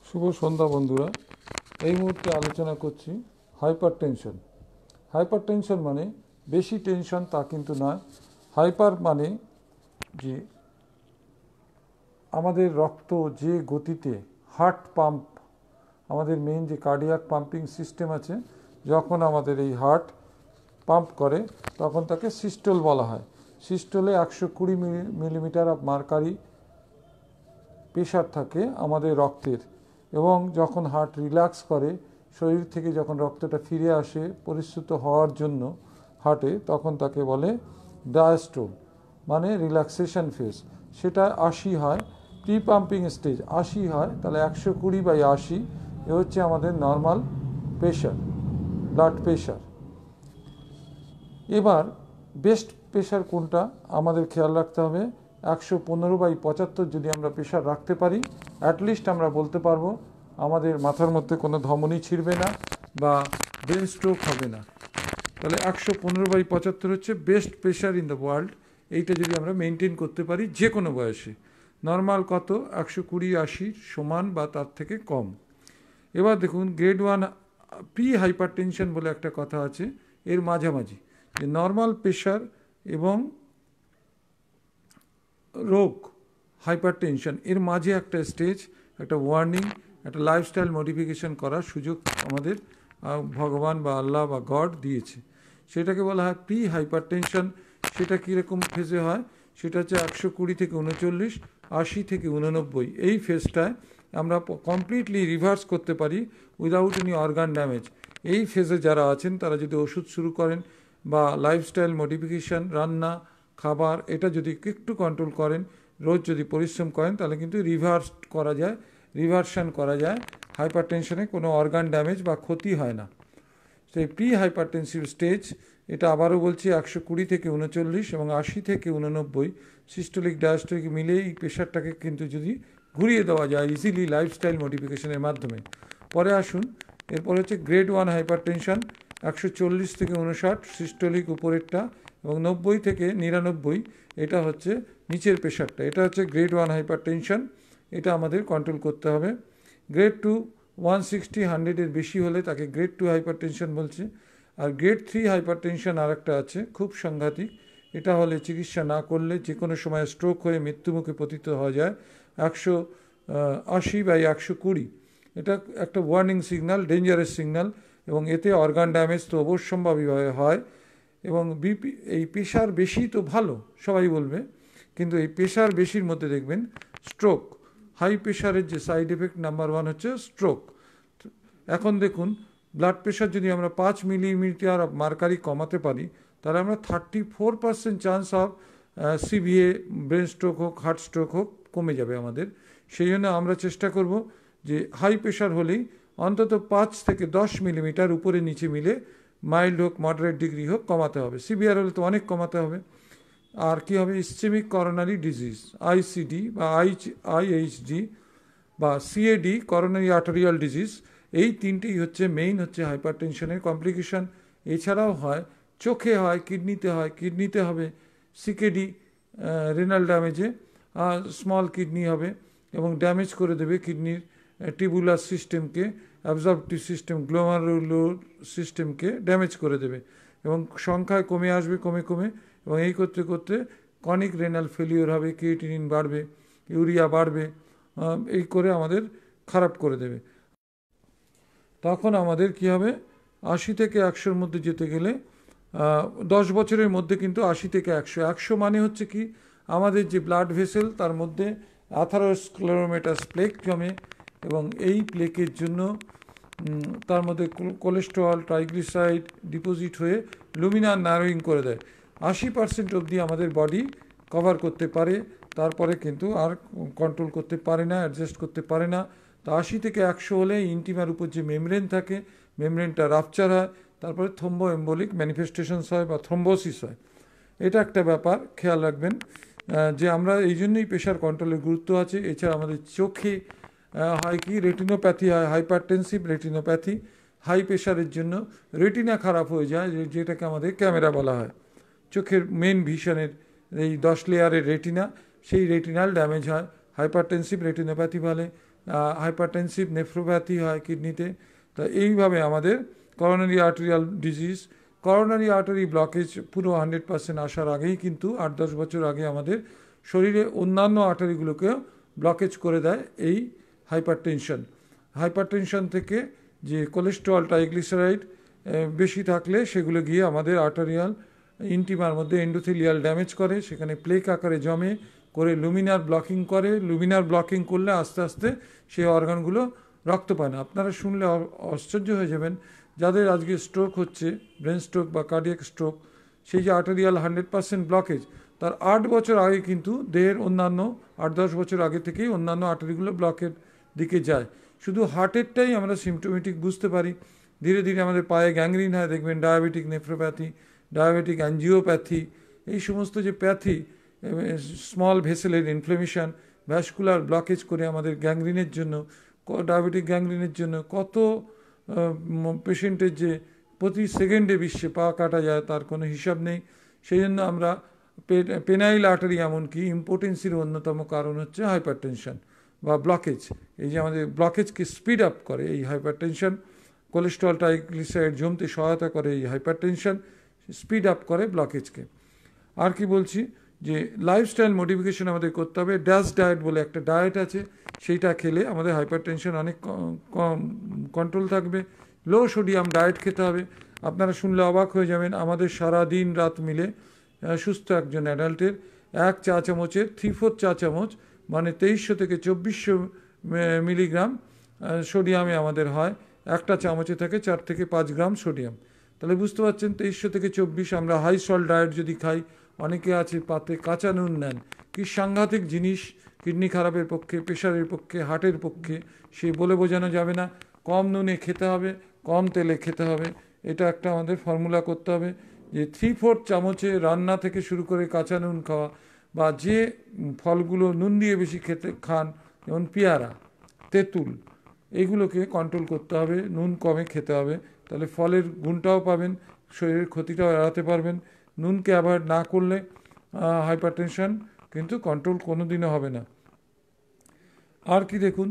শুভ সন্ধ্যা বন্ধুরা। এই মুহূর্তে আলোচনা করছি হাইপারটেনশন। হাইপারটেনশন মানে বেশি টেনশন তা কিন্তু নয়। হাইপার মানে যে আমাদের রক্ত যে গতিতে হার্ট পাম্প, আমাদের মেইন যে কার্ডিয়াক পাম্পিং সিস্টেম আছে, যখন আমাদের এই হার্ট পাম্প করে তখন তাকে সিস্টোল বলা হয়। সিস্টোলে 120 মিলিমিটার অফ মার্কারি প্রেশার থাকে আমাদের রক্তের, এবং যখন হার্ট রিল্যাক্স করে, শরীর থেকে যখন রক্তটা ফিরে আসে পরিশ্রুত হওয়ার জন্য হার্টে, তখন তাকে বলে ডায়াস্টোল, মানে রিল্যাক্সেশন ফেজ। সেটা 80 হয়। প্রি পাম্পিং স্টেজ 80 হয়, তাহলে 120/80 এ হচ্ছে আমাদের নর্মাল প্রেশার, ব্লাড প্রেশার। এবার বেস্ট প্রেশার কোনটা আমাদের খেয়াল রাখতে হবে। 115/75 যদি আমরা প্রেশার রাখতে পারি, অ্যাটলিস্ট আমরা বলতে পারবো আমাদের মাথার মধ্যে কোনো ধমনী ছিঁড়বে না বা ব্রেন স্ট্রোক হবে না। তাহলে 115/75 হচ্ছে best pressure in the world. এইটা যদি আমরা মেনটেন করতে পারি যে কোনো বয়সে। নর্মাল কত? 120/80 সমান বা তার থেকে কম। এবার দেখুন, গ্রেড 1 প্রি হাইপারটেনশন বলে একটা কথা আছে, এর মাঝামাঝি, যে নর্মাল প্রেশার এবং রোগ হাইপারটেনশন এর মাঝে একটা স্টেজ, একটা ওয়ার্নিং, একটা লাইফস্টাইল মডিফিকেশন করার সুযোগ আমাদের ভগবান বা আল্লাহ বা গড দিয়েছে। সেটাকে বলা হয় প্রি হাইপারটেনশন। সেটা কীরকম ফেজে হয়? সেটা হচ্ছে 120 থেকে 39, 80 থেকে 89, এই ফেজটায় আমরা কমপ্লিটলি রিভার্স করতে পারি উইদাউট এনি অর্গান ড্যামেজ। এই ফেজে যারা আছেন তারা যদি ওষুধ শুরু করেন বা লাইফস্টাইল মডিফিকেশান, রান্না, খাবার, এটা যদি একটু কন্ট্রোল করেন, রোজ যদি পরিশ্রম করেন, তাহলে কিন্তু রিভার্সন করা যায়। হাইপারটেনশনে কোনো অর্গান ড্যামেজ বা ক্ষতি হয় না। সেই প্রি হাইপারটেনসিভ স্টেজ, এটা আবারও বলছি, 120 থেকে 39 এবং 80 থেকে 89 সিস্টোলিক ডায়াস্টোলিক মিলে এই প্রেশারটাকে কিন্তু যদি ঘুরিয়ে দেওয়া যায় ইজিলি লাইফস্টাইল মডিফিকেশনের মাধ্যমে। পরে আসুন, এরপর হচ্ছে গ্রেড 1 হাইপারটেনশন, 140 থেকে 59 সিস্টোলিক উপরেরটা, এবং 90 থেকে 99 এটা হচ্ছে নিচের প্রেশারটা। এটা হচ্ছে গ্রেড 1 হাইপারটেনশন। এটা আমাদের কন্ট্রোল করতে হবে। গ্রেড 2 160, 100 এর বেশি হলে তাকে গ্রেড 2 হাইপারটেনশন বলছে। আর গ্রেড 3 হাইপারটেনশন আর একটা আছে, খুব সাংঘাতিক। এটা হলে চিকিৎসা না করলে যে কোনো সময় স্ট্রোক হয়ে মৃত্যুমুখে পতিত হওয়া যায়। 180/120, এটা একটা ওয়ার্নিং সিগন্যাল, ডেঞ্জারাস সিগন্যাল, এবং এতে অর্গান ড্যামেজ তো অবশ্যম্ভাবীভাবে হয়। এবং এই প্রেশার বেশি তো ভালো সবাই বলবে, কিন্তু এই প্রেশার বেশির মধ্যে দেখবেন স্ট্রোক। হাই প্রেশারের যে সাইড এফেক্ট নাম্বার 1 হচ্ছে স্ট্রোক। এখন দেখুন, ব্লাড প্রেশার যদি আমরা 5 মিলিমিটার অফ মার্কারি কমাতে পারি, তাহলে আমরা 34% chance of CVA brain stroke হোক, হার্ট স্ট্রোক হোক, কমে যাবে আমাদের। সেই জন্য আমরা চেষ্টা করব যে হাই প্রেশার হলেই অন্তত 5 থেকে 10 মিলিমিটার উপরে নিচে মিলে, মাইল্ড হোক মডারেট ডিগ্রি হোক, কমাতে হবে। সিভিআর হলে তো অনেক কমাতে হবে। আর কি হবে? ইসচেমিক করোনারি ডিজিজ, আইসিডি বা আইএইচডি বা সিএডি, করোনারি আর্টেরিয়াল ডিজিজ, এই তিনটেই হচ্ছে মেইন হচ্ছে হাইপারটেনশনের কমপ্লিকেশন। এছাড়াও হয় চোখে, হয় কিডনিতে হবে সিকেডি, রেনাল ড্যামেজে স্মল কিডনি হবে এবং ড্যামেজ করে দেবে কিডনির টিবুলার সিস্টেমকে, অ্যাবজর্পটিভ সিস্টেম, গ্লোমারুলার সিস্টেমকে ড্যামেজ করে দেবে, এবং সংখ্যায় কমে আসবে কমে, এবং এই করতে করতে ক্রনিক রেনাল ফেলিওর হবে, ক্রিয়েটিনিন বাড়বে, ইউরিয়া বাড়বে, এই করে আমাদের খারাপ করে দেবে। তখন আমাদের কি হবে? 80 থেকে 100-র মধ্যে যেতে গেলে 10 বছরের মধ্যে কিন্তু 80 থেকে 100 মানে হচ্ছে কি, আমাদের যে ব্লাড ভেসেল তার মধ্যে অ্যাথারোস্ক্লেরোমাটাস প্লেক জমে, এবং এই প্লেকের জন্য তার মধ্যে কোলেস্টেরল, ট্রাইগ্লিসারাইড ডিপোজিট হয়ে লুমিনার ন্যারোয়িং করে দেয়। 80% অবধি আমাদের বডি কভার করতে পারে, তারপরে কিন্তু আর কন্ট্রোল করতে পারে না, অ্যাডজাস্ট করতে পারে না। তো 80 থেকে 100 হলে ইন্টিমার উপর যে মেমব্রেন থাকে, মেমব্রেনটা রাপচার হয়, তারপরে থ্রোম্বো এম্বোলিক ম্যানিফেস্টেশনস হয় বা থ্রোম্বোসিস হয়। এটা একটা ব্যাপার খেয়াল রাখবেন, যে আমরা এই জন্যই প্রেশার কন্ট্রোলের গুরুত্ব আছে। এছাড়া আমাদের চোখে হয় কি, রেটিনোপ্যাথি হয়, হাইপারটেনসিভ রেটিনোপ্যাথি। হাই প্রেশারের জন্য রেটিনা খারাপ হয়ে যায়, যেটাকে আমাদের ক্যামেরা বলা হয়। চোখের মেন ভিশনের এই 10 লেয়ারের রেটিনা, সেই রেটিনাল ড্যামেজ হয় হাইপারটেনসিভ রেটিনোপ্যাথি বলে। হাইপারটেনসিভ নেফ্রোপ্যাথি হয় কিডনিতে। তা এইভাবে আমাদের coronary arterial disease, coronary artery blockage পুরো 100% আসার আগেই কিন্তু 8-10 বছর আগে আমাদের শরীরে অন্যান্য আর্টারিগুলোকেও ব্লকেজ করে দেয় এই হাইপারটেনশন। হাইপারটেনশন থেকে যে কোলেস্টেরল, ট্রাইগ্লিসারাইড বেশি থাকলে সেগুলো গিয়ে আমাদের আর্টারিয়াল ইন্টিমার মধ্যে এন্ডোথেলিয়াল ড্যামেজ করে, সেখানে প্লেক আকারে জমে করে লুমিনার ব্লকিং করে। লুমিনার ব্লকিং করলে আস্তে আস্তে সেই অর্গানগুলো রক্ত পায় না। আপনারা শুনলে আশ্চর্য হয়ে যাবেন, যাদের আজকে স্ট্রোক হচ্ছে, ব্রেন স্ট্রোক বা কার্ডিয়াক স্ট্রোক, সেই যে আর্টারিয়াল 100% ব্লকেজ, তার 8 বছর আগে কিন্তু দেহের অন্যান্য 8-10 বছর আগে থেকেই অন্যান্য আর্টারিগুলো ব্লকের দিকে যায়। শুধু হার্টেরটাই আমরা সিমটোমেটিক বুঝতে পারি। ধীরে ধীরে আমাদের পায়ে গ্যাংগ্রিন হয়, দেখবেন ডায়াবেটিক নেফ্রোপ্যাথি, ডায়াবেটিক অ্যাঞ্জিওপ্যাথি, এই সমস্ত যে প্যাথি, স্মল ভেসেলের ইনফ্লেমেশন, ভ্যাসকুলার ব্লকেজ করে আমাদের গ্যাংগ্রিনের জন্য, ডায়াবেটিক গ্যাংগ্রিনের জন্য কত পেশেন্টের যে প্রতি সেকেন্ডে বিশ্বে পা কাটা যায় তার কোনো হিসাব নেই। সেই জন্য আমরা পেনাইল আর্টারি, এমনকি ইম্পোটেন্সির অন্যতম কারণ হচ্ছে হাইপারটেনশন বা ব্লকেজ। এই যে আমাদের ব্লকেজকে স্পিড আপ করে এই হাইপারটেনশন, কোলেস্টেরল ট্রাইগ্লিসারাইড জমতে সহায়তা করে এই হাইপারটেনশন, স্পিড আপ করে ব্লকেজকে। আর কি বলছি, যে লাইফস্টাইল মডিফিকেশন আমাদের করতে হবে। ড্যাশ ডায়েট বলে একটা ডায়েট আছে, সেইটা খেলে আমাদের হাইপারটেনশন অনেক কম কন্ট্রোল থাকবে। লো সোডিয়াম ডায়েট খেতে হবে। আপনারা শুনলে অবাক হয়ে যাবেন, আমাদের সারা দিন রাত মিলে সুস্থ একজন অ্যাডাল্টের 1 চা চামচের 3/4 চা চামচ, মানে 2300 থেকে 2400 মিলিগ্রাম সোডিয়ামে আমাদের হয়। একটা চামচে থাকে 4 থেকে 5 গ্রাম সোডিয়াম। তাহলে বুঝতে পারছেন 2300 থেকে 24। আমরা হাই সল্ট ডায়েট যদি খাই, অনেকে আছে পাতে কাঁচা নুন নেন, কি সাংঘাতিক জিনিস কিডনি খারাপের পক্ষে, প্রেশারের পক্ষে, হার্টের পক্ষে, সে বলে বোঝানো যাবে না। কম নুনে খেতে হবে, কম তেলে খেতে হবে। এটা একটা আমাদের ফর্মুলা করতে হবে, যে 3/4 চামচে রান্না থেকে শুরু করে কাঁচা নুন খাওয়া, বা যে ফলগুলো নুন দিয়ে বেশি খেতে খান, যেমন পেয়ারা, তেঁতুল, এইগুলোকে কন্ট্রোল করতে হবে, নুন কমে খেতে হবে। তাহলে ফলের গুণটাও পাবেন, শরীরের ক্ষতিটাও এড়াতে পারবেন। নুনকে অ্যাভয়েড না করলে হাইপারটেনশন কিন্তু কন্ট্রোল কোনো দিনও হবে না। আর কি দেখুন,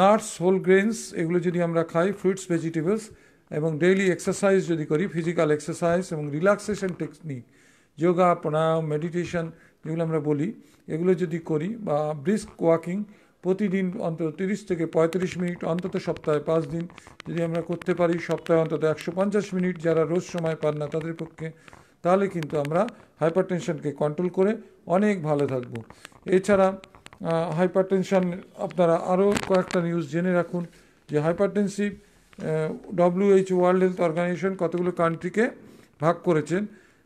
নাটস, হোল গ্রেনস, এগুলো যদি আমরা খাই, ফ্রুটস, ভেজিটেবলস, এবং ডেইলি এক্সারসাইজ যদি করি, ফিজিক্যাল এক্সারসাইজ এবং রিল্যাক্সেশন টেকনিক, যোগা, প্রাণায়াম, মেডিটেশন যেগুলো আমরা বলি, এগুলো যদি করি, বা ব্রিস্ক ওয়াকিং প্রতিদিন অন্তত 30 থেকে 35 মিনিট, অন্তত সপ্তাহে 5 দিন যদি আমরা করতে পারি, সপ্তাহে অন্তত 150 মিনিট, যারা রোজ সময় পান না তাদের পক্ষে, তাহলে কিন্তু আমরা হাইপারটেনশনকে কন্ট্রোল করে অনেক ভালো থাকব। এছাড়া হাইপারটেনশন আপনারা আরও কয়েকটা নিউজ জেনে রাখুন, যে hypertensive WHO world health organisation কতগুলো কান্ট্রিকে ভাগ করেছেন।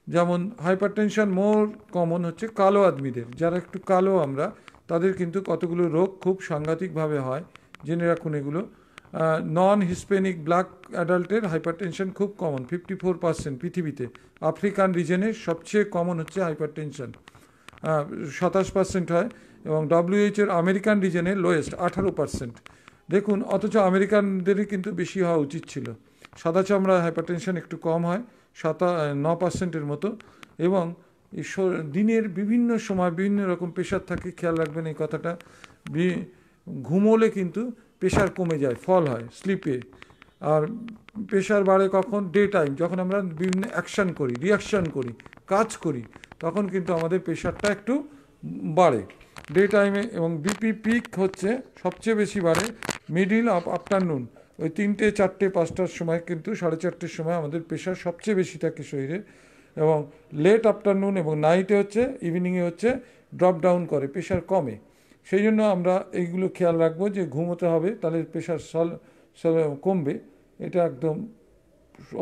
যেমন হাইপারটেনশন মোর কমন হচ্ছে কালো আদমিদের, যারা একটু কালো আমরা, তাদের কিন্তু কতগুলো রোগ খুব সাংঘাতিকভাবে হয়, জেনে রাখুন এগুলো। নন হিসপ্যানিক ব্ল্যাক অ্যাডাল্টের হাইপারটেনশন খুব কমন, 54% পৃথিবীতে। আফ্রিকান রিজনে সবচেয়ে কমন হচ্ছে হাইপারটেনশন, 27% হয়, এবং WHO আমেরিকান রিজনে লোয়েস্ট 18%। দেখুন, অথচ আমেরিকানদেরই কিন্তু বেশি হওয়া উচিত ছিল। সাদা চামড়া হাইপারটেনশন একটু কম হয়, 9%-এর মতো। এবং দিনের বিভিন্ন সময় বিভিন্ন রকম প্রেশার থাকে, খেয়াল রাখবেন এই কথাটা। ঘুমোলে কিন্তু প্রেশার কমে যায়, ফল হয় স্লিপে। আর প্রেশার বাড়ে কখন? ডে টাইম, যখন আমরা বিভিন্ন অ্যাকশান করি, রিয়াকশান করি, কাজ করি, তখন কিন্তু আমাদের প্রেশারটা একটু বাড়ে ডে টাইমে। এবং বিপি পিক হচ্ছে সবচেয়ে বেশি বাড়ে মিডিল অফ আফটারনুন, ওই 3টে, 4টে, 5টার সময়, কিন্তু 4:30-র সময় আমাদের প্রেশার সবচেয়ে বেশি থাকে শরীরে। এবং লেট আফটারনুন এবং নাইটে হচ্ছে, ইভিনিংয়ে হচ্ছে ড্রপ ডাউন করে, প্রেশার কমে। সেই জন্য আমরা এইগুলো খেয়াল রাখবো, যে ঘুমোতে হবে, তাহলে প্রেশার কমবে। এটা একদম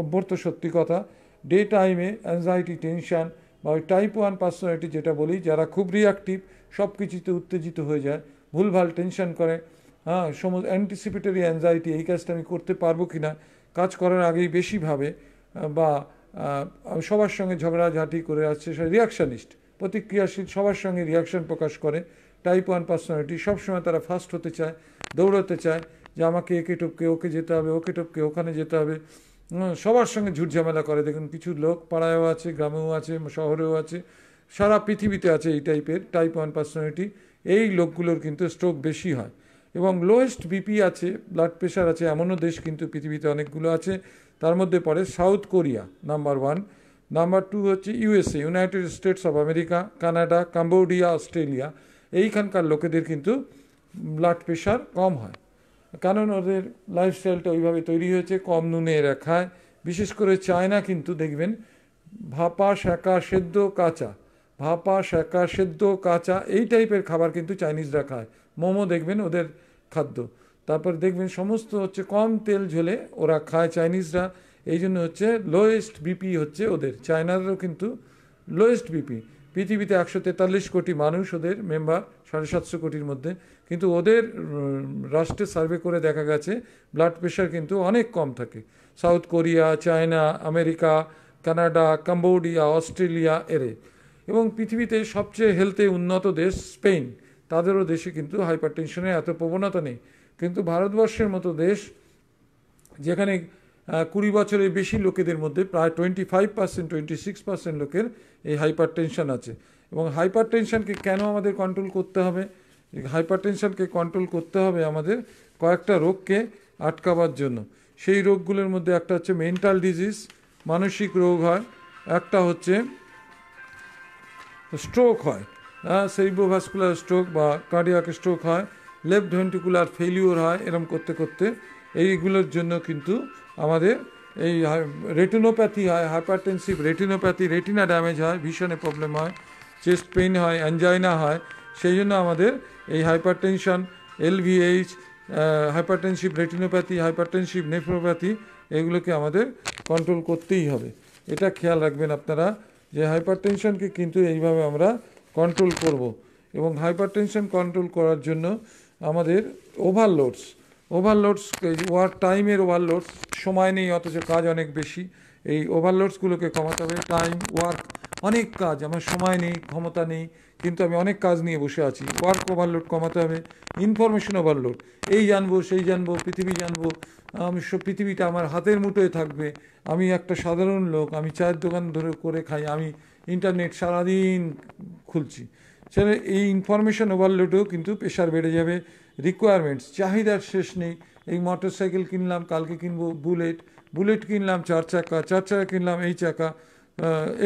অভ্যর্থ সত্যি কথা। ডে টাইমে অ্যাংজাইটি, টেনশান, বা ওই টাইপ 1 পার্সোনালিটি যেটা বলি, যারা খুব রিয়াক্টিভ, সব কিছুতে উত্তেজিত হয়ে যায়, ভুলভাল টেনশন করে, সমস্ত অ্যান্টিসিপেটরি অ্যাংজাইটি, এই কাজটা আমি করতে পারবো কি না, কাজ করার আগেই বেশি ভাবে, বা সবার সঙ্গে ঝগড়াঝাঁটি করে আসছে, রিয়াকশানিস্ট, প্রতিক্রিয়াশীল, সবার সঙ্গে রিয়াকশান প্রকাশ করে। টাইপ 1 পার্সোনালিটি, সবসময় তারা ফার্স্ট হতে চায়, দৌড়াতে চায়, যে আমাকে একে টপকে ওকে যেতে হবে, ওকে টপকে ওখানে যেতে হবে, সবার সঙ্গে ঝুটঝামেলা করে। দেখুন, কিছু লোক পাড়ায়ও আছে, গ্রামেও আছে, শহরেও আছে, সারা পৃথিবীতে আছে এই টাইপের টাইপ 1 পার্সোনালিটি। এই লোকগুলোর কিন্তু স্ট্রোক বেশি হয়। এবং লোয়েস্ট বিপি আছে, ব্লাড প্রেশার আছে এমনও দেশ কিন্তু পৃথিবীতে অনেকগুলো আছে। তার মধ্যে পড়ে সাউথ কোরিয়া নাম্বার 1, নাম্বার 2 হচ্ছে USA, United states of America, Canada, Cambodia, Australia. এইখানকার লোকেদের কিন্তু ব্লাড প্রেশার কম হয়, কারণ ওদের লাইফস্টাইলটা ওইভাবে তৈরি হয়েছে, কম নুনে এরা খায়। বিশেষ করে চায়না কিন্তু দেখবেন ভাপা সেঁকা সেদ্ধ কাঁচা, ভাপা সেঁকা সেদ্ধ কাঁচা এই টাইপের খাবার কিন্তু চাইনিজরা খায়। মোমো দেখবেন ওদের খাদ্য। তারপর দেখবেন সমস্ত হচ্ছে কম তেল ঝোলে ওরা খায় চাইনিজরা। এই জন্য হচ্ছে লোয়েস্ট বিপি হচ্ছে ওদের। চায়নারও কিন্তু লোয়েস্ট বিপি। পৃথিবীতে 143 কোটি মানুষ ওদের মেম্বার, 750 কোটির মধ্যে, কিন্তু ওদের রাষ্ট্রে সার্ভে করে দেখা গেছে ব্লাড প্রেশার কিন্তু অনেক কম থাকে। South Korea, China, America, Canada, Cambodia, Australia এরে। এবং পৃথিবীতে সবচেয়ে হেলথে উন্নত দেশ স্পেন, তাদেরও দেশে কিন্তু হাইপার টেনশনের এত প্রবণতা নেই। কিন্তু ভারতবর্ষের মতো দেশ যেখানে 20 বছরের বেশি লোকেদের মধ্যে প্রায় 25%, 26% লোকের এই হাইপার টেনশন আছে। এবং হাইপার টেনশনকে কেন আমাদের কন্ট্রোল করতে হবে? হাইপার টেনশনকে কন্ট্রোল করতে হবে আমাদের কয়েকটা রোগকে আটকাবার জন্য। সেই রোগগুলোর মধ্যে একটা হচ্ছে মেন্টাল ডিজিজ, মানসিক রোগ হয়, একটা হচ্ছে স্ট্রোক হয়, সেরিব্রোভাস্কুলার স্ট্রোক বা কার্ডিয়াক স্ট্রোক হয়, লেফট ভেন্ট্রিকুলার ফেলিওর হয়। এরম করতে করতে এইগুলোর জন্য কিন্তু আমাদের এই রেটিনোপ্যাথি হয়, হাইপারটেনসিভ রেটিনোপ্যাথি, রেটিনা ড্যামেজ হয়, ভিশনে প্রবলেম হয়, চেস্ট পেইন হয়, অ্যাঞ্জাইনা হয়। সেই জন্য আমাদের এই hypertension, LVH, hypertensive retinopathy, hypertensive nephropathy, এগুলোকে আমাদের কন্ট্রোল করতেই হবে। এটা খেয়াল রাখবেন আপনারা যে হাইপারটেনশনকে কিন্তু এইভাবে আমরা কন্ট্রোল করব। এবং হাইপারটেনশন কন্ট্রোল করার জন্য আমাদের ওভারলোডস, ওয়ার্ক টাইমের ওভারলোডস, সময় নেই অথচ কাজ অনেক বেশি, এই ওভারলোডসগুলোকে কমাতে হবে। টাইম ওয়ার্ক, অনেক কাজ, আমার সময় নেই, ক্ষমতা নেই, কিন্তু আমি অনেক কাজ নিয়ে বসে আছি, ওয়ার্ক ওভারলোড কমাতে হবে। ইনফরমেশন ওভারলোড, এই জানবো সেই জানবো, পৃথিবী জানবো, আমি সব পৃথিবীটা আমার হাতের মুঠোয় থাকবে। আমি একটা সাধারণ লোক, আমি চায়ের দোকান ধরে করে খাই, আমি ইন্টারনেট সারাদিন খুলছি। সেটা এই ইনফরমেশন ওভারলোডেও কিন্তু প্রেশার বেড়ে যাবে। রিকোয়ারমেন্টস, চাহিদার শেষ নেই। এই মোটর সাইকেল কিনলাম, কালকে কিনবো বুলেট কিনলাম, 4 চাকা কিনলাম, এই চাকা,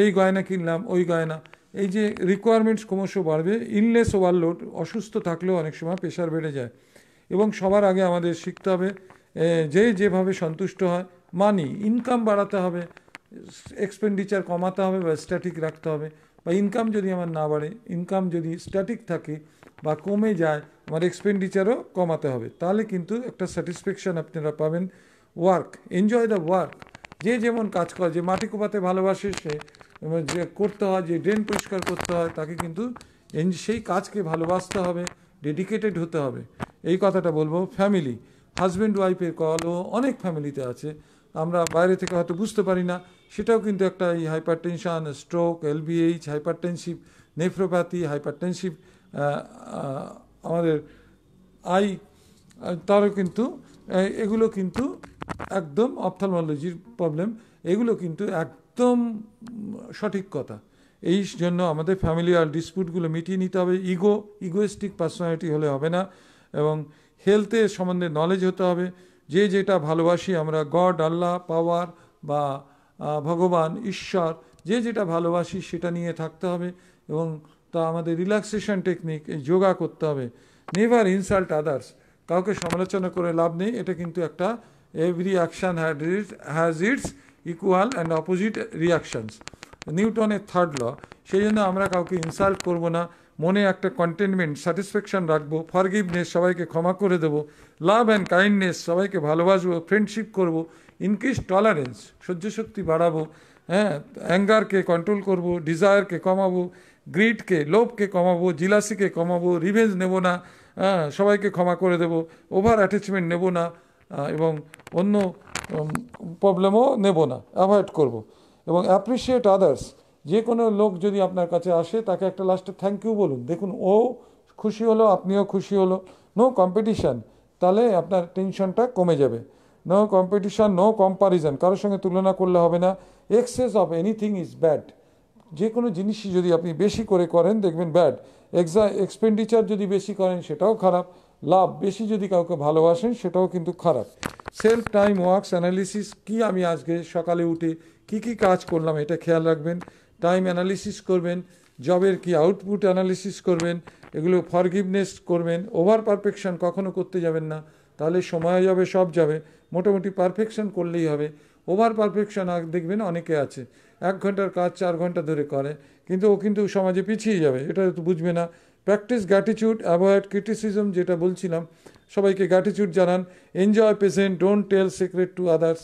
এই গয়না কিনলাম, ওই গয়না। এই যে রিকোয়ারমেন্টস ক্রমশ বাড়বে। ইলনেস ওভারলোড, অসুস্থ থাকলেও অনেক সময় প্রেশার বেড়ে যায়। এবং সবার আগে আমাদের শিখতে হবে যে যেভাবে সন্তুষ্ট হয়, মানি, ইনকাম বাড়াতে হবে, এক্সপেন্ডিচার কমাতে হবে বা স্ট্যাটিক রাখতে হবে। বা ইনকাম যদি আমার না বাড়ে, ইনকাম যদি স্ট্যাটিক থাকে বা কমে যায়, আমার এক্সপেন্ডিচারও কমাতে হবে। তাহলে কিন্তু একটা স্যাটিসফ্যাকশান আপনারা পাবেন। Work, enjoy the work. যে যেমন কাজ করে, যে মাটি কোপাতে ভালোবাসে সে যে করতে হয়, যে ড্রেন পরিষ্কার করতে হয়, তাকে কিন্তু সেই কাজকে ভালোবাসতে হবে, ডেডিকেটেড হতে হবে। এই কথাটা বলবো। ফ্যামিলি, হাজব্যান্ড ওয়াইফের কলও অনেক ফ্যামিলিতে আছে, আমরা বাইরে থেকে হয়তো বুঝতে পারি না। সেটাও কিন্তু একটা এই hypertension, stroke, LVH, hypertensive nephropathy, hypertensive আমাদের আই, তারও কিন্তু এগুলো কিন্তু একদম অপথলমোলজির প্রবলেম, এগুলো কিন্তু একদম সঠিক কথা। এই জন্য আমাদের ফ্যামিলিয়ার ডিসপিউটগুলো মিটিয়ে নিতে হবে। ইগোয়েস্টিক পার্সোনালিটি হলে হবে না। এবং হেলথের সম্বন্ধে নলেজ হতে হবে। যে যেটা ভালোবাসি আমরা, গড, আল্লাহ, পাওয়ার বা ভগবান, ঈশ্বর, যে যেটা ভালোবাসি সেটা নিয়ে থাকতে হবে। এবং তা আমাদের রিল্যাক্সেশন টেকনিক, এই যোগা করতে হবে। নেভার ইনসাল্ট আদার্স, কাউকে সমালোচনা করে লাভ নেই। এটা কিন্তু একটা every action has its equal and opposite reactions, নিউটনের 3rd ল। সেই জন্য আমরা কাউকে ইনসাল্ট করব না, মনে একটা কন্টেনমেন্ট, স্যাটিসফ্যাকশান রাখবো, ফরগিভনেস, সবাইকে ক্ষমা করে দেবো, লাভ অ্যান্ড কাইন্ডনেস, সবাইকে ভালোবাসবো, ফ্রেন্ডশিপ করব, ইনক্রিজ টলারেন্স, সহ্য শক্তি বাড়াবো, অ্যাঙ্গারকে কন্ট্রোল করব, ডিজায়ারকে কমাবো, গ্রিডকে, লোভকে কমাবো, জিলাসিকে কমাবো, রিভেঞ্জ নেব না, সবাইকে ক্ষমা করে দেব, ওভার অ্যাটাচমেন্ট নেব না, এবং অন্য প্রবলেমও নেব না, অ্যাভয়েড করব। এবং অ্যাপ্রিসিয়েট আদার্স, যে কোনো লোক যদি আপনার কাছে আসে তাকে একটা লাস্টে থ্যাংক ইউ বলুন। দেখুন ও খুশি হলো, আপনিও খুশি হলো। নো কম্পিটিশান, তাহলে আপনার টেনশনটা কমে যাবে। নো কম্পিটিশান, নো কম্পারিজন, কারোর সঙ্গে তুলনা করলে হবে না। Access of anything is bad, যে কোনো জিনিসই যদি আপনি বেশি করে করেন দেখবেন ব্যাড। এক্সপেন্ডিচার যদি বেশি করেন সেটাও খারাপ। লাভ, বেশি যদি কাউকে ভালোবাসেন সেটাও কিন্তু খারাপ। সেলফ টাইম ওয়ার্কস অ্যানালিসিস, কি আমি আজকে সকালে উঠে কি কি কাজ করলাম এটা খেয়াল রাখবেন, টাইম অ্যানালিসিস করবেন, জবের কি আউটপুট অ্যানালিসিস করবেন, এগুলো ফরগিভনেস করবেন। ওভার পারফেকশন কখনো করতে যাবেন না, তাহলে সময় যাবে, সব যাবে। মোটামুটি পারফেকশন করলেই হবে। ওভার পারফেকশন দেখবেন অনেকে আছে 1 ঘন্টার কাজ 4 ঘন্টা ধরে করে, কিন্তু ও কিন্তু সমাজে পিছিয়ে যাবে, এটা তো বুঝবে না। প্র্যাকটিস গ্র্যাটিটিউড, অ্যাভয়েড ক্রিটিসিজম, যেটা বলছিলাম, সবাইকে গ্র্যাটিটিউড জানান। Enjoy present, don't tell secret to others.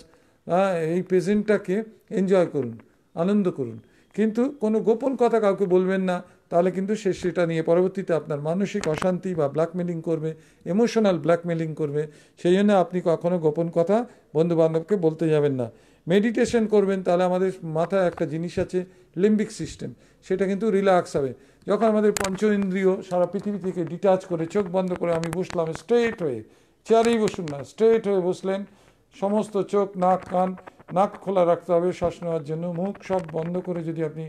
এই প্রেজেন্টটাকে এনজয় করুন, আনন্দ করুন, কিন্তু কোনো গোপন কথা কাউকে বলবেন না, তাহলে কিন্তু সে সেটা নিয়ে পরবর্তীতে আপনার মানসিক অশান্তি বা ব্ল্যাকমেলিং করবে, ইমোশনাল ব্ল্যাকমেলিং করবে। সেই জন্য আপনি কখনো গোপন কথা বন্ধুবান্ধবকে বলতে যাবেন না। মেডিটেশন করবেন, তাহলে আমাদের মাথায় একটা জিনিস আছে লিম্বিক সিস্টেম, সেটা কিন্তু রিল্যাক্স হবে। যখন আমাদের পঞ্চ ইন্দ্রিয় সারা পৃথিবী থেকে ডিটাচ করে চোখ বন্ধ করে আমি বসলাম স্ট্রেট হয়ে, চেয়ারেই বসুন না, স্ট্রেট হয়ে বসলেন, সমস্ত চোখ, নাক, কান, নাক খোলা রাখতে হবে শ্বাস নেওয়ার জন্য, মুখ সব বন্ধ করে যদি আপনি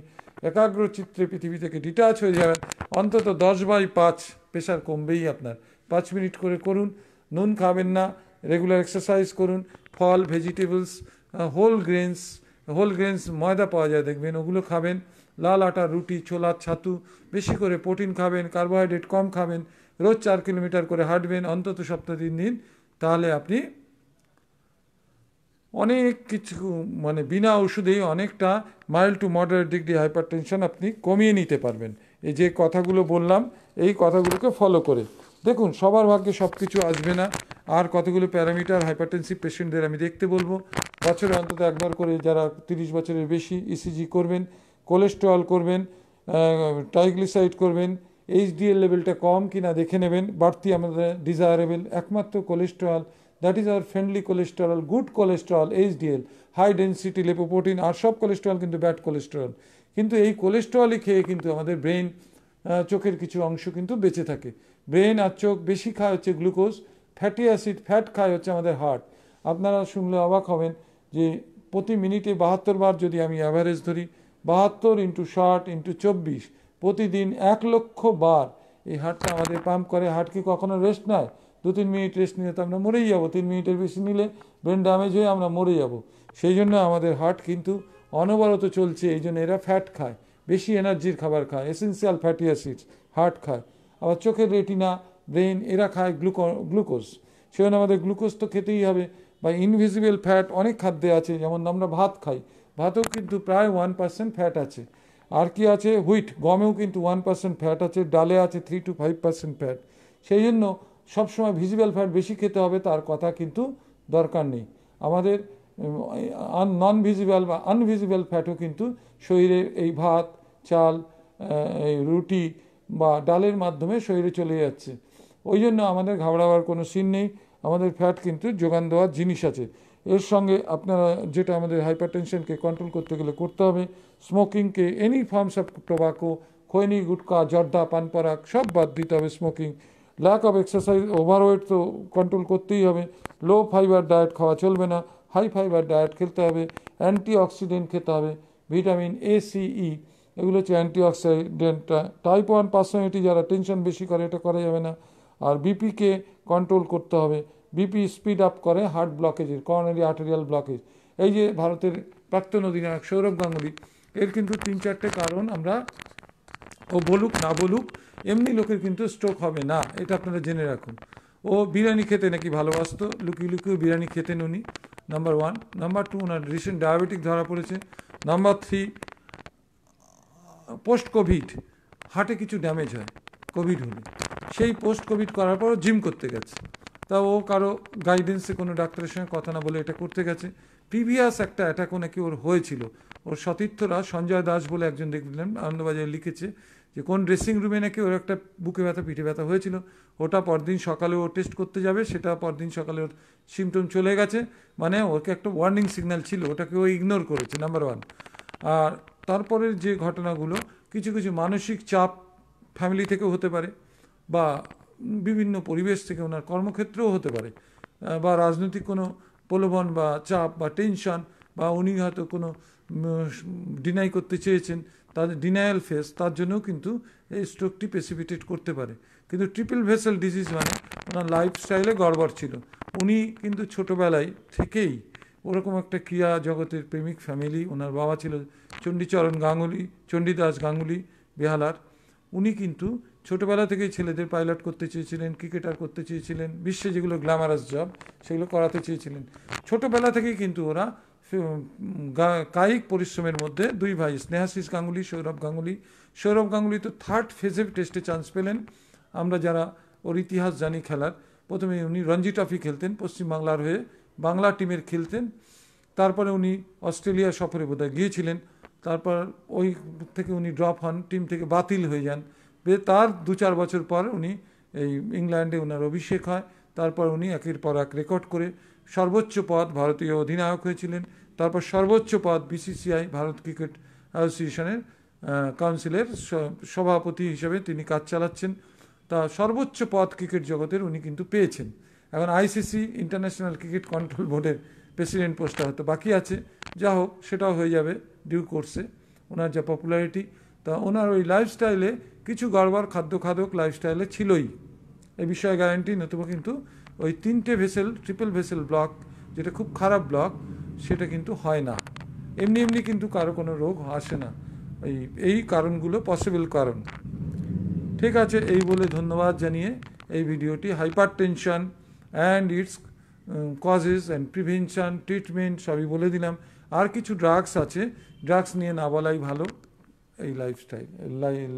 একাগ্র চিত্রে পৃথিবী থেকে ডিটাচ হয়ে যাবেন, অন্তত 10/5 প্রেশার কমবেই আপনার। 5 মিনিট করে করুন। নুন খাবেন না, রেগুলার এক্সারসাইজ করুন, ফল, ভেজিটেবলস, হোল গ্রেনস ময়দা পাওয়া যায় দেখবেন, ওগুলো খাবেন। লাল আটা, রুটি, ছোলা, ছাতু, বেশি করে প্রোটিন খাবেন, কার্বোহাইড্রেট কম খাবেন, রোজ 4 কিলোমিটার করে হাঁটবেন অন্তত সপ্তাহে 3 দিন। তাহলে আপনি অনেক কিছু, মানে বিনা ওষুধেই অনেকটা mild to moderate degree hypertension আপনি কমিয়ে নিতে পারবেন, এই যে কথাগুলো বললাম এই কথাগুলোকে ফলো করে। দেখুন, সবার ভাগ্যে সব কিছু আসবে না। আর কতগুলো প্যারামিটার হাইপারটেনসিভ পেশেন্টদের আমি দেখতে বলবো, বছরে অন্তত একবার করে যারা 30 বছরের বেশি ইসিজি করবেন, কোলেস্টেরল করবেন, ট্রাইগ্লিসারাইড করবেন, এইচডিএল লেভেলটা কম কিনা দেখে নেবেন, বাড়তি আমাদের ডিজায়ারেবল একমাত্র cholesterol, that is our friendly cholesterol, good cholesterol, HDL, high density lipoprotein. আর সব কোলেস্টেরল কিন্তু ব্যাড কোলেস্টেরল, কিন্তু এই কোলেস্টেরলই খেয়ে কিন্তু আমাদের ব্রেন, চোখের কিছু অংশ কিন্তু বেঁচে থাকে। ব্রেন আর চোখ বেশি খায় হচ্ছে গ্লুকোজ, ফ্যাটি অ্যাসিড, ফ্যাট খায় হচ্ছে আমাদের হার্ট। আপনারা শুনলে অবাক হবেন যে প্রতি মিনিটে 72 বার যদি আমি অ্যাভারেজ ধরি, 72 ইন্টু 60 ইন্টু 24, প্রতিদিন 1,00,000 বার এই হার্টটা আমাদের পাম্প করে। হার্ট কি কখনো রেস্ট নেয়? 2-3 মিনিট রেস্ট নিলে তো আমরা মরেই যাবো, 3 মিনিটের বেশি নিলে ব্রেন ড্যামেজ হয়ে আমরা মরে যাব। সেই জন্য আমাদের হার্ট কিন্তু অনবরত চলছে, এই জন্য এরা ফ্যাট খায়, বেশি এনার্জির খাবার খায়, এসেন্সিয়াল ফ্যাটি অ্যাসিডস হার্ট খায়। আবার চোখের রেটিনা, ব্রেন এরা খায় গ্লুকোজ। সেই জন্য আমাদের গ্লুকোজ তো খেতেই হবে। বা ইনভিজিবল ফ্যাট অনেক খাদ্যে আছে, যেমন আমরা ভাত খাই, ভাতেও কিন্তু প্রায় 1% ফ্যাট আছে। আর কি আছে? হুইট, গমেও কিন্তু 1% ফ্যাট আছে, ডালে আছে 3 to 5% ফ্যাট। সেই জন্য সবসময় ভিজিবল ফ্যাট বেশি খেতে হবে তার কথা কিন্তু দরকার নেই। আমাদের নন ভিজিবল বা আনভিজিবল ফ্যাটও কিন্তু শরীরে এই ভাত, চাল, এই রুটি বা ডালের মাধ্যমে শরীরে চলে যাচ্ছে। ওই জন্য আমাদের ঘাবড়াবার কোনো সিন নেই, আমাদের ফ্যাট কিন্তু যোগান দেওয়ার জিনিস আছে। এর সঙ্গে আপনারা যেটা আমাদের হাইপারটেনশনকে কন্ট্রোল করতে গেলে করতে হবে, স্মোকিংকে, any forms of tobacco, khaini, gutka, zarda, Pan Parag সব বাদ দিতে হবে। Smoking, lack of exercise, overweight তো কন্ট্রোল করতেই হবে। লো ফাইবার ডায়েট খাওয়া চলবে না, হাই ফাইবার ডায়েট খেতে হবে। অ্যান্টিঅক্সিডেন্ট খেতে হবে, ভিটামিন এ, সি, ই, এগুলো হচ্ছে অ্যান্টিঅক্সিডেন্ট। টাইপ 1 পার্সোনালিটি যারা টেনশন বেশি করে, এটা করা যাবে না। আর বিপিকে কন্ট্রোল করতে হবে, বিপি স্পিড আপ করে হার্ট ব্লকেজের, করোনারি আর্টেরিয়াল ব্লকেজ। এই যে ভারতের প্রাক্তন অধিনায়ক সৌরভ গাঙ্গুলি, এর কিন্তু 3-4টে কারণ আমরা, ও বলুক না বলুক, এমনি লোকের কিন্তু স্ট্রোক হবে না, এটা আপনারা জেনে রাখুন। ও বিরিয়ানি খেতে নাকি ভালোবাসতো, লুকিয়ে লুকিয়ে বিরিয়ানি খেতেন উনি, নাম্বার 1। নাম্বার 2, ওনার রিসেন্ট ডায়াবেটিক ধরা পড়েছে। নাম্বার 3, পোস্ট কোভিড হার্টে কিছু ড্যামেজ হয় কোভিড হলে, সেই পোস্ট কোভিড করার পরও জিম করতে গেছে। তা ও কারো গাইডেন্সে, কোনো ডাক্তারের সঙ্গে কথা না বলে এটা করতে গেছে। প্রিভিয়াস একটা অ্যাটাকও নাকি ওর হয়েছিল। ওর সতীর্থরা, সঞ্জয় দাস বলে একজন দেখলেন, আনন্দবাজারে লিখেছে যে কোন ড্রেসিং রুমে নাকি ওর একটা বুকে ব্যথা, পিঠে ব্যথা হয়েছিল। ওটা পরদিন সকালে ও টেস্ট করতে যাবে, সেটা পরদিন সকালে ওর সিমটম চলে গেছে, মানে ওকে একটা ওয়ার্নিং সিগন্যাল ছিল, ওটাকে ও ইগনোর করেছে, নাম্বার 1। আর তারপরের যে ঘটনাগুলো, কিছু কিছু মানসিক চাপ ফ্যামিলি থেকেও হতে পারে, বা বিভিন্ন পরিবেশ থেকে, ওনার কর্মক্ষেত্রেও হতে পারে, বা রাজনৈতিক কোনো প্রলোভন বা চাপ বা টেনশন, বা উনি হয়তো কোনো ডিনাই করতে চেয়েছেন, তাদের ডিনায়াল ফেস, তার জন্যও কিন্তু এই স্ট্রোকটি প্রেসিপিটেট করতে পারে। কিন্তু ট্রিপল ভেসেল ডিজিজ মানে ওনার লাইফস্টাইলে গড়বড় ছিল। উনি কিন্তু ছোটোবেলায় থেকেই ওরকম একটা ক্রিয়া জগতের প্রেমিক ফ্যামিলি। ওনার বাবা ছিল চণ্ডীচরণ গাঙ্গুলি, চণ্ডীদাস গাঙ্গুলি বেহালার। উনি কিন্তু ছোটোবেলা থেকেই ছেলেদের পাইলট করতে চেয়েছিলেন, ক্রিকেটার করতে চেয়েছিলেন, বিশ্বে যেগুলো গ্ল্যামারাস জব সেগুলো করাতে চেয়েছিলেন। ছোটোবেলা থেকেই কিন্তু ওরা কায়িক পরিশ্রমের মধ্যে দুই ভাই, স্নেহাশিস গাঙ্গুলি, সৌরভ গাঙ্গুলি। সৌরভ গাঙ্গুলি তো থার্ড ফেজে টেস্টে চান্স পেলেন। আমরা যারা ওর ইতিহাস জানি খেলার, প্রথমে উনি রঞ্জি ট্রফি খেলতেন পশ্চিমবাংলার হয়ে, বাংলা টিমের খেলতেন। তারপরে উনি অস্ট্রেলিয়া সফরে বোধহয় গিয়েছিলেন। তারপর ওই থেকে উনি ড্রপ হন, টিম থেকে বাতিল হয়ে যান। তার 2-4 বছর পর উনি এই ইংল্যান্ডে ওনার অভিষেক হয়। তারপর উনি একের পর এক রেকর্ড করে সর্বোচ্চ পদ ভারতীয় অধিনায়ক হয়েছিলেন। তারপর সর্বোচ্চ পদ বিসিসিআই, ভারত ক্রিকেট অ্যাসোসিয়েশনের কাউন্সিলের সভাপতি হিসেবে তিনি কাজ চালাচ্ছেন। তা সর্বোচ্চ পদ ক্রিকেট জগতের উনি কিন্তু পেয়েছেন। এখন আইসিসি ইন্টারন্যাশনাল ক্রিকেট কন্ট্রোল বোর্ডের প্রেসিডেন্ট পোস্টটা হয়তো বাকি আছে, যা হোক সেটাও হয়ে যাবে ডিউ কোর্সে, ওনার যা পপুলারিটি। তা ওনার ওই লাইফস্টাইলে কিছু গড়বড় খাদ্য লাইফস্টাইলে ছিলই, এই বিষয়ে গ্যারান্টি। নতুবা কিন্তু ওই 3টে ভেসেল, ট্রিপল ভেসেল ব্লক, যেটা খুব খারাপ ব্লক, সেটা কিন্তু হয় না এমনি এমনি, কিন্তু কারো কোনো রোগ আসে না। এই কারণগুলো পসিবল কারণ। ঠিক আছে, এই বলে ধন্যবাদ জানিয়ে এই ভিডিওটি hyper tension and it's causes and prevention, treatment সবই বলে দিলাম। আর কিছু ড্রাগস আছে, ড্রাগস নিয়ে না বলাই ভালো এই লাইফস্টাইল লাইফ